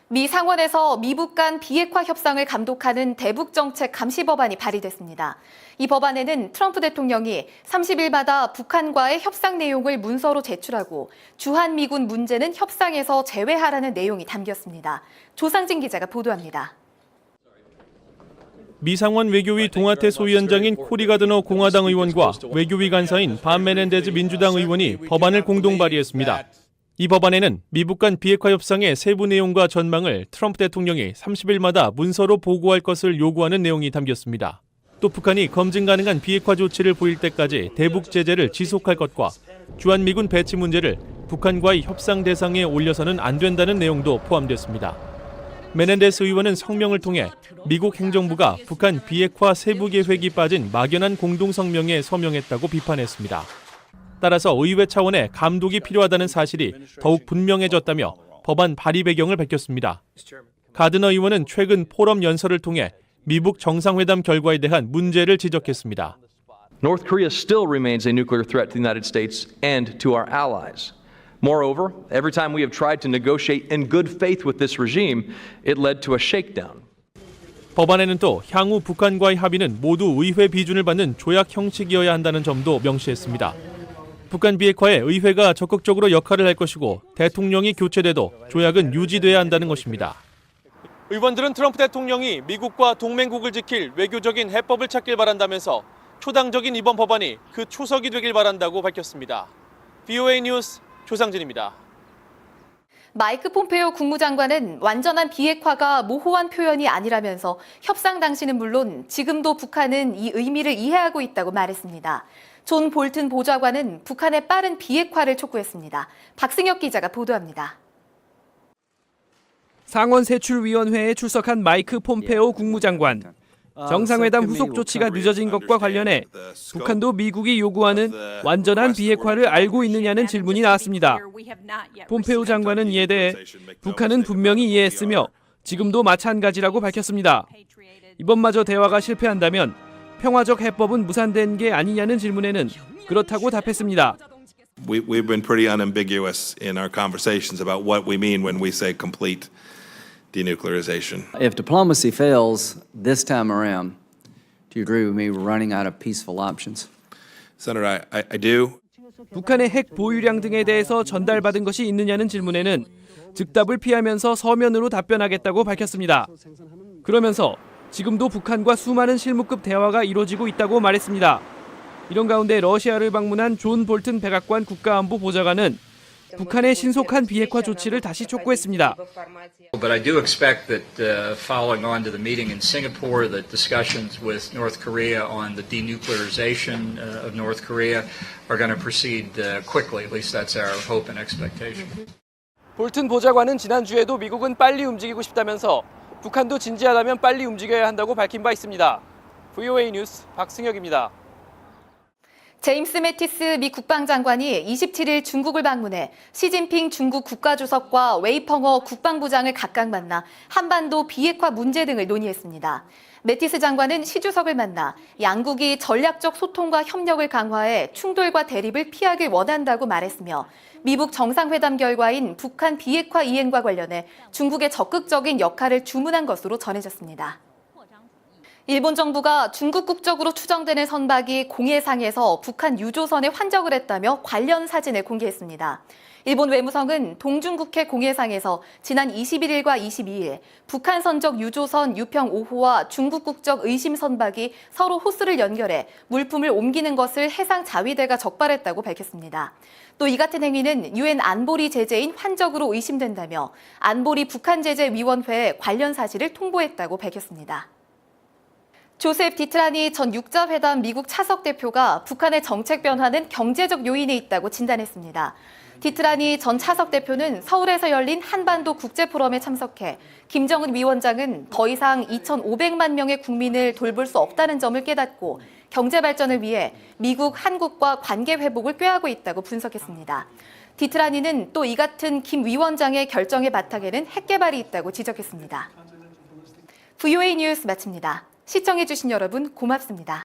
미 상원에서 미북 간 비핵화 협상을 감독하는 대북정책 감시 법안이 발의됐습니다. 이 법안에는 트럼프 대통령이 30일마다 북한과의 협상 내용을 문서로 제출하고 주한미군 문제는 협상에서 제외하라는 내용이 담겼습니다. 조상진 기자가 보도합니다. 미 상원 외교위 동아태 소위원장인 코리 가드너 공화당 의원과 외교위 간사인 반 메넨데즈 민주당 의원이 법안을 공동 발의했습니다. 이 법안에는 미북 간 비핵화 협상의 세부 내용과 전망을 트럼프 대통령이 30일마다 문서로 보고할 것을 요구하는 내용이 담겼습니다. 또 북한이 검증 가능한 비핵화 조치를 보일 때까지 대북 제재를 지속할 것과 주한미군 배치 문제를 북한과의 협상 대상에 올려서는 안 된다는 내용도 포함됐습니다. 메넨데스 의원은 성명을 통해 미국 행정부가 북한 비핵화 세부 계획이 빠진 막연한 공동성명에 서명했다고 비판했습니다. 따라서 의회 차원의 감독이 필요하다는 사실이 더욱 분명해졌다며 법안 발의 배경을 밝혔습니다. 가드너 의원은 최근 포럼 연설을 통해 미북 정상회담 결과에 대한 문제를 지적했습니다. North Korea still remains a nuclear threat to the United States and to our allies. Moreover, every time we have tried to negotiate in good faith with this regime, it led to a shakedown. 법안에는 또 향후 북한과의 합의는 모두 의회 비준을 받는 조약 형식이어야 한다는 점도 명시했습니다. 북한 비핵화에 의회가 적극적으로 역할을 할 것이고 대통령이 교체돼도 조약은 유지돼야 한다는 것입니다. 의원들은 트럼프 대통령이 미국과 동맹국을 지킬 외교적인 해법을 찾길 바란다면서 초당적인 이번 법안이 그 초석이 되길 바란다고 밝혔습니다. VOA 뉴스 조상진입니다. 마이크 폼페이오 국무장관은 완전한 비핵화가 모호한 표현이 아니라면서 협상 당시는 물론 지금도 북한은 이 의미를 이해하고 있다고 말했습니다. 존 볼튼 보좌관은 북한의 빠른 비핵화를 촉구했습니다. 박승혁 기자가 보도합니다. 상원 세출위원회에 출석한 마이크 폼페오 국무장관. 정상회담 후속 조치가 늦어진 것과 관련해 북한도 미국이 요구하는 완전한 비핵화를 알고 있느냐는 질문이 나왔습니다. 폼페오 장관은 이에 대해 북한은 분명히 이해했으며 지금도 마찬가지라고 밝혔습니다. 이번마저 대화가 실패한다면 평화적 해법은 무산된 게 아니냐는 질문에는 그렇다고 답했습니다. We've been pretty unambiguous in our conversations about what we mean when we say complete denuclearization. If diplomacy fails this time around, do you agree with me we're running out of peaceful options? Senator, I do. 북한의 핵 보유량 등에 대해서 전달받은 것이 있느냐는 질문에는 즉답을 피하면서 서면으로 답변하겠다고 밝혔습니다. 그러면서 지금도 북한과 수많은 실무급 대화가 이루어지고 있다고 말했습니다. 이런 가운데 러시아를 방문한 존 볼튼 백악관 국가안보 보좌관은 북한의 신속한 비핵화 조치를 다시 촉구했습니다. But I do expect that following on to the meeting in Singapore, that discussions with North Korea on the denuclearization of North Korea are going to proceed quickly. At least that's our hope and expectation. 볼튼 보좌관은 지난주에도 미국은 빨리 움직이고 싶다면서 북한도 진지하다면 빨리 움직여야 한다고 밝힌 바 있습니다. VOA 뉴스 박승혁입니다. 제임스 매티스 미 국방장관이 27일 중국을 방문해 시진핑 중국 국가주석과 웨이펑어 국방부장을 각각 만나 한반도 비핵화 문제 등을 논의했습니다. 매티스 장관은 시 주석을 만나 양국이 전략적 소통과 협력을 강화해 충돌과 대립을 피하길 원한다고 말했으며 미북 정상회담 결과인 북한 비핵화 이행과 관련해 중국의 적극적인 역할을 주문한 것으로 전해졌습니다. 일본 정부가 중국 국적으로 추정되는 선박이 공해상에서 북한 유조선에 환적을 했다며 관련 사진을 공개했습니다. 일본 외무성은 동중국해 공해상에서 지난 21일과 22일 북한 선적 유조선 유평 5호와 중국 국적 의심 선박이 서로 호스를 연결해 물품을 옮기는 것을 해상 자위대가 적발했다고 밝혔습니다. 또 이 같은 행위는 유엔 안보리 제재인 환적으로 의심된다며 안보리 북한제재위원회에 관련 사실을 통보했다고 밝혔습니다. 조셉 디트라니 전 육자회담 미국 차석 대표가 북한의 정책 변화는 경제적 요인에 있다고 진단했습니다. 디트라니 전 차석 대표는 서울에서 열린 한반도 국제포럼에 참석해 김정은 위원장은 더 이상 2,500만 명의 국민을 돌볼 수 없다는 점을 깨닫고 경제 발전을 위해 미국, 한국과 관계 회복을 꾀하고 있다고 분석했습니다. 디트라니는 또 이 같은 김 위원장의 결정의 바탕에는 핵 개발이 있다고 지적했습니다. VOA 뉴스 마칩니다. 시청해주신 여러분 고맙습니다.